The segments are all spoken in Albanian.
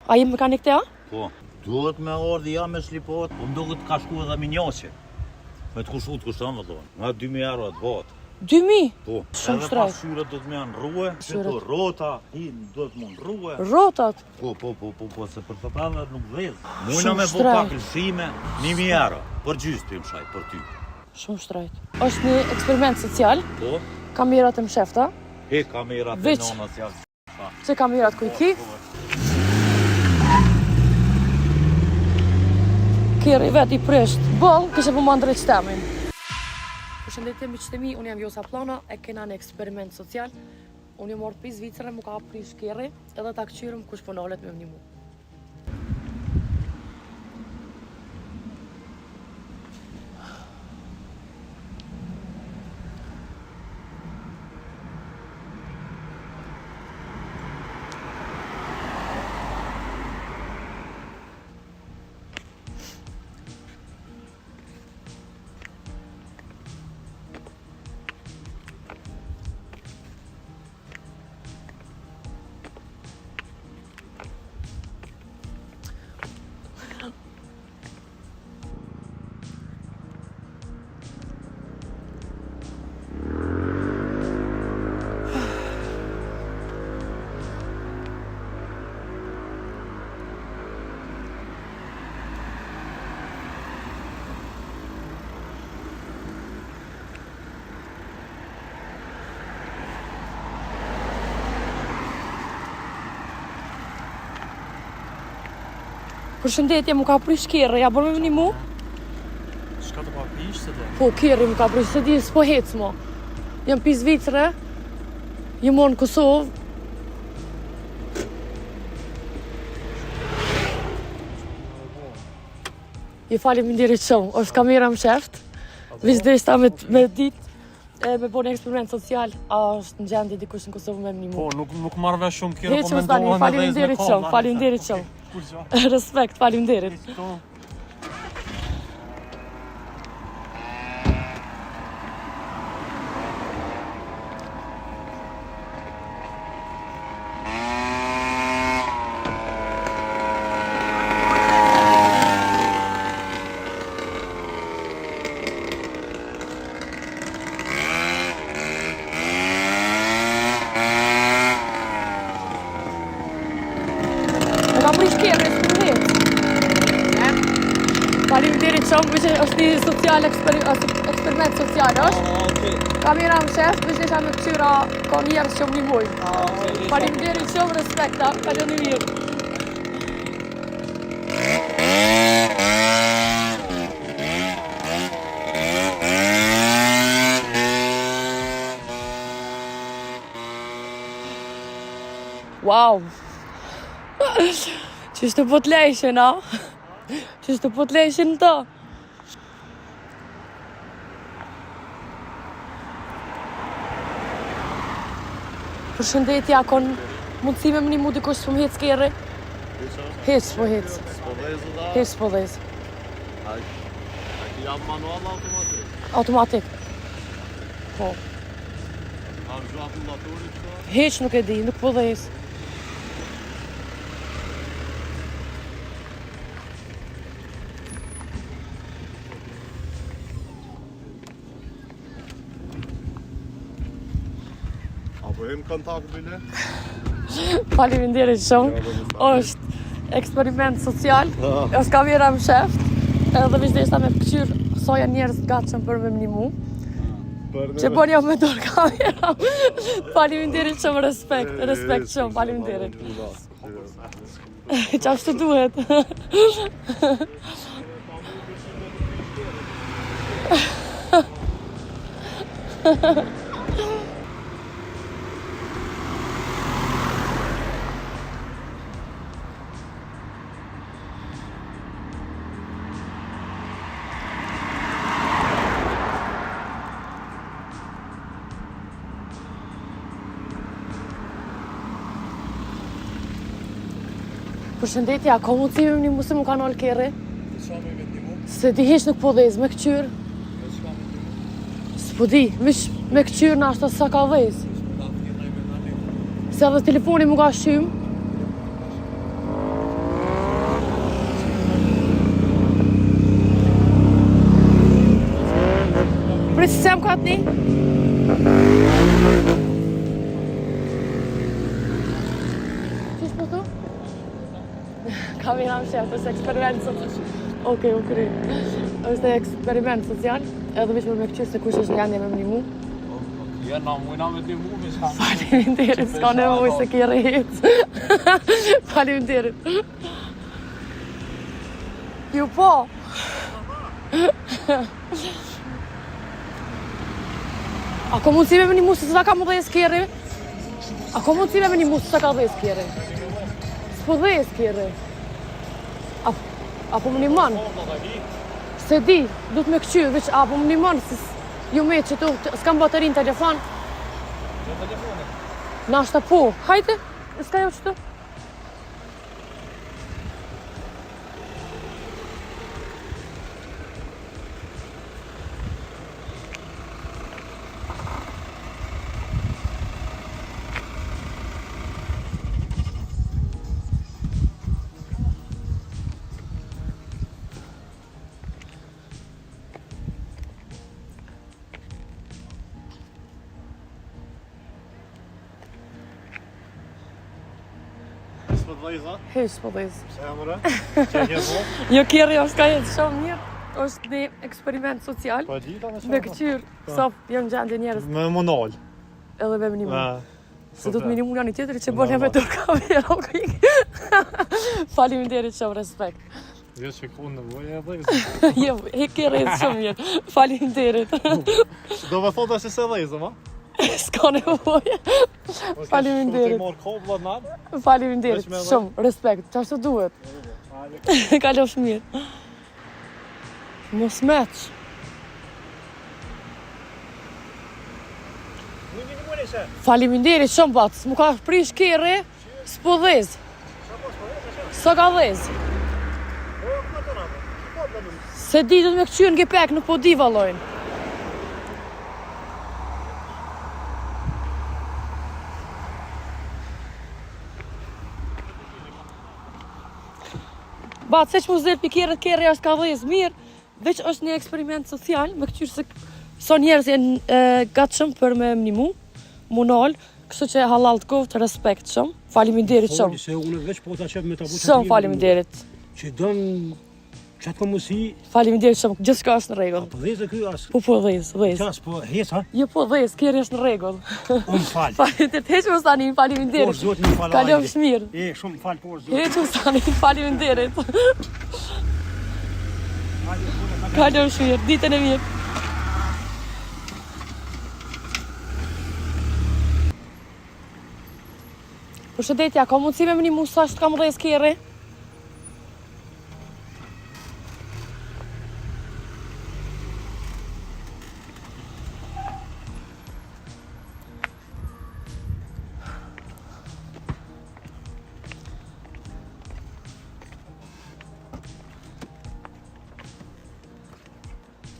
A jem mekanik te, a? Po. Duhet me ardhi ja me shlipat, po më duket ka shku edhe minjaqe. Me të kushtu të kushton, vëllon. Nga 2000 euro atë botë. 2000? Po. Shumë Edhe shtrejt. pas syret do të më janë rrue, këto rota, do të mund rrue. Rotat? Po, se për të prave nuk vez. Mujna me po pak lëshime, 1000 euro. Për gjysë të im shaj, për ty. Shumë shtrejt. Është një eksperiment social. Po. Kamerat e mshefta. Kamerat e nonës janë. Që kamerat ku i ki? Kjeri vet i prisht boll, kështë po më ndrejt shtemin. Përshëndetje mi qëtemi, unë jam Josa Plana, e kena në eksperiment social. Unë jam orë pi Zvicrë, mu ka prish kjeri, edhe ta këqyrëm kush po nalet me më një mu. Përshëndetje, mu ka prish kjeri, ja bërë me një mu? Shka të pa prish, se do? Po, kjeri mu ka prish, se di s'po hec mo. Jam pi Zvicrë, jam në Kosovë. I faleminderit shumë, është kamera më sheft. Vizdesh ta me dit, me bo një eksperiment social, a është në gjendje dikush në Kosovë me një mu. Po, nuk marrë vesh shumë kjera, po Heqëm stani, mendohen faleminderit shumë, faleminderit shumë. Respekt, faleminderit. Ka prish kjeri, faleminderit shumë, është një social eksperiment social, është? Kamera më shef, vështisha me këqyra ka njerës që më një mujë. Faleminderit shumë, respekta, kalon një mirë. Wow! Qështë të po t'lejshin, a? Qështë të po t'lejshin të? Përshëndetja, kon mundësi me më një mu dikush që më hec kjeri? Hec, po hec. Hec, po dhez. A jam manual automatik? Automatik. Po. A është akumulatorit të? Hec nuk e di, nuk po dhez. Apo jem kontakt bile? Faleminderit shumë. Është eksperiment social. Është kamera më sheft. Edhe vazhdesta me këqyr sa janë njerëz të gatshëm për me një mu. Që bën jam me dorë kamera. Faleminderit shumë, respekt shumë, faleminderit. Qashtu duhet. Përshëndetje, a ka mundësi me një mu se mu ka nalë kere? Qa me vetë një mu? Se di heq nuk po dhez, me këqyr. Me qka me të mu? S'po di, me këqyr në ashtë sa ka dhez. Da të tjena i me nalë. Se edhe telefoni mu ka shym. Već sem ka t'ni? Qish po thu? Kamera më shef, është eksperiment social. Okej, u kry. Është eksperiment social, edhe veç për me këqyrë se kush është në gjendje me më një mu. Ja, na mujna me t'ni mu, me s'ka. Faleminderit, s'ka nevojë se ki rrit. Faleminderit. Ju po. A ko mundësi me një mu se s'ta ka më dhe skjerri? A ko mundësi me një mu se s'ta ka dhe skjerri? S'po dhe skjerri. Apo më një manë? Se di, du të me këqy, veç apo më një manë, se ju me që tu, s'kam baterin në telefon. Na shta po, hajte, s'ka jo qëtu. S'po dhejza? Hesh po dhejz. Se emre? Që ke po? Jo kjerri është ka jetë shumë mirë, është një eksperiment social. Po e dita me Me këqyrë, sop, jam gjendje njerës Me monol. edhe me minimum. Se du të super. minimum një tjetëri që bërë me tur kamera. Faleminderit shumë, respekt. Jo që ku në vojë e dhejza. Jo, he kjerri jetë shumë mirë. Faleminderit. Do me thotë që se dhejza, ma? S'ka nevojë. Faleminderit. Shtu t'i marrë kobla në atë? Faleminderit, Veç me dhe. shumë, respekt, që ashtu duhet. Kalosh mirë. Mos meq. Faleminderit shumë pat, s'mu ka prish kjerri, s'po dhez. S'ka ka dhez. Se di du të me këqyrë në gepek, nuk po di valojnë. Bat, se që mu zërë për kjerë është ka dhez mirë, veç është një eksperiment social, me këqyrë se sa njerëz jenë gatshëm për me mnimu, munal, kështu që halal të kovë të respekt shumë. Faleminderit shumë. Se unë veç po ta qep me ta bu Shumë faleminderit. Që don qatë ka musi, Faleminderit shumë, gjithçka është në rregull. po dhezë ky as. Po dhez. Qas po hes ha? Jo po dhez, kjerë është në rregull. Fal. Faleminderit, heq mos tani, Por faleminderit. zoti më fal. Kalofsh mirë. E shumë fal por zoti. Heq mos tani, faleminderit. Kalofsh mirë, ditën e mirë. Përshëndetja, ka mundësi me më një musa që ka më dhez kjerri?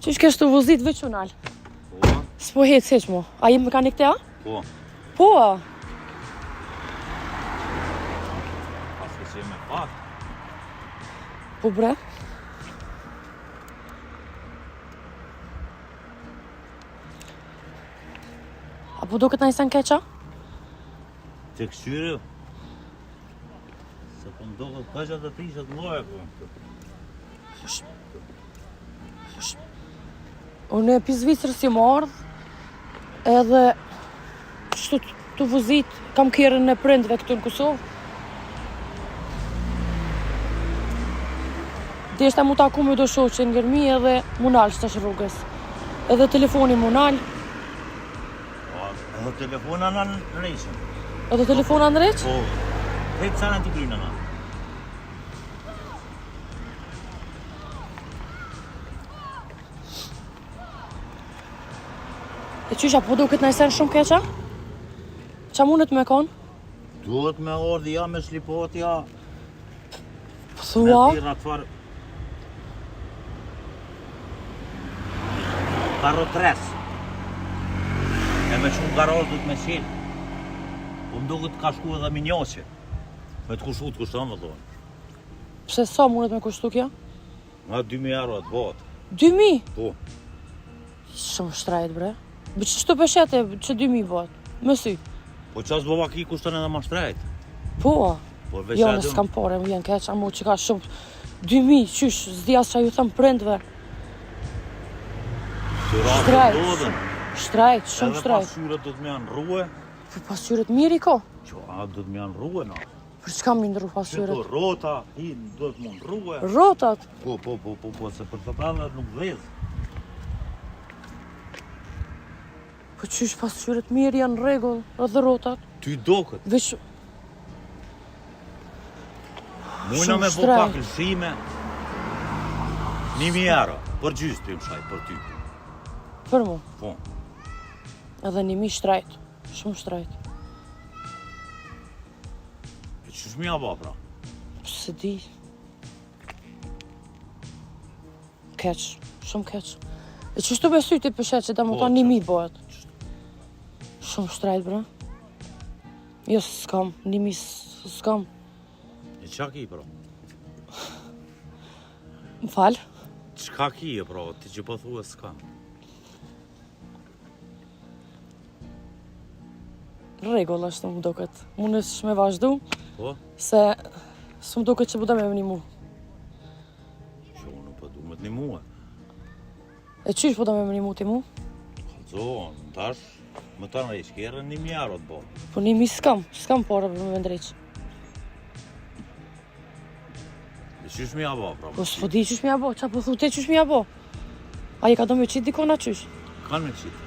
Qysh kesh të vozit veç unal? Po, S'po heq mu. A jem mekanik te a? po. Po. Pas që si me pak. Po bre. Apo do këtë në isen keqa? Të këqyre. Se po ndohet këgja të prishet mloja po. Unë e pi Zvicrës si më ardhë, edhe kështu të vozit, kam kjerën e prindve këtu në Kosovë. Deshta mu taku me do shoqe në Gërmi edhe mu nalë shtash rrugës. Edhe telefoni mu nalë, Po, edhe telefona në rejshën. edhe telefona në req. Po, vetë sa në t'i krinë në. E qysha, po duket në isen shumë keqa? Qa mundet me konë? Duhet me ardhi ja me shlipot ja. Po Me thua? tira të farë. Karo tres. E me shumë garaj du të me qenë. Po më duket ka shku edhe minjaqe. Me të kushu të kushton dhe thonë. Pse sa mundet me kushtu kja? Nga 2000 euro atë botë. 2000? Po. Shumë shtrajt, bre. Bë që shtu peshete që 2000 bëhet, më sy. Po qas Slovaki kushton edhe ma shtrejt. Po, Po jo në s'kam pare, më vjen keq, amo që ka shumë 2000, qysh, zdi as që ju thëmë prindve. Shtrajt, shtrajt, shumë Edhe shtrajt. pasqyret do të më janë rruë. Për pasqyret mirë i ko. Që a do të më janë rruë na. Për çka më ndru Që pasqyret? to rota, do të mund rruë. Rotat. Po, se për të prandë nuk vez. Po qysh pasqyret mirë janë rregull, edhe rotat. Ty dokët. Veç Mujna Shumë me bo shtrejt. pak lëshime. 1000 euro, për gjysë të im shaj, për ty. për mu, Po, edhe 1000 shtrajt. Shumë shtrajt. e që shmi a ba pra? Se di. Keq, shumë keq. E që shtu besuj ti pëshet që da më Po, thonë që- 1000 bëhet. Shumë shtrajt, bra. Jo, s'kam, 1000 s'kam. E qa ki pra? Më falë. Qka ki e pra, ti që po thua s'ka. Rregull ashtu më duket. Unë s'me vazhdu, Po, se s'm duket që buda me një mu. që unë po du me të një muë. E qysh buda me një mu ti mu? Kalzo, në tash, më të në ishkerën 1000 euro të bo. Po 1000 s'kam pare për me vendreq. E që shmi a ba pra? Po s'po di qysh mi abo, qa po thu ti qysh mi abo? A i ka do me qitë dikona qysh? Kanë me qitë.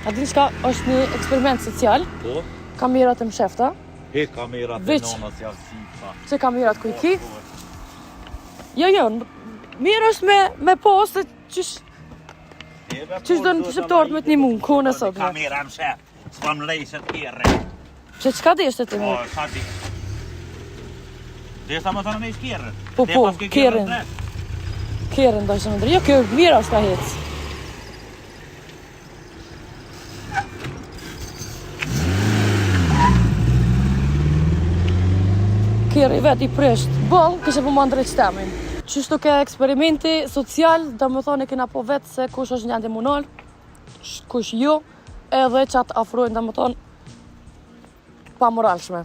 A din qka është një eksperiment social, Po, kamerat e mshefta, he kamerat e Veç. nonës janë si, tha. që kamerat ku i ki. Jo, mirë është me po, se qysh Qysh do në shqiptarët me të një mund, kohën e sot, bre? Kamera më shef, s'pam lejshet kjerë. që qka deshte ti Po, mu? sa di. Dhe sa më të në me ishkjerën. Po, kjerën. Kjerën do ishte më ndri, jo, kjo mirë është ka hec. Kjerë i vet i presht boll, kështë po më ndrejt shtemin. Qështu ke eksperimenti social, do më thonë e kena po vetë se kush është njëndi munal, kush jo, edhe qatë afrojnë, do më thonë, pa moralshme.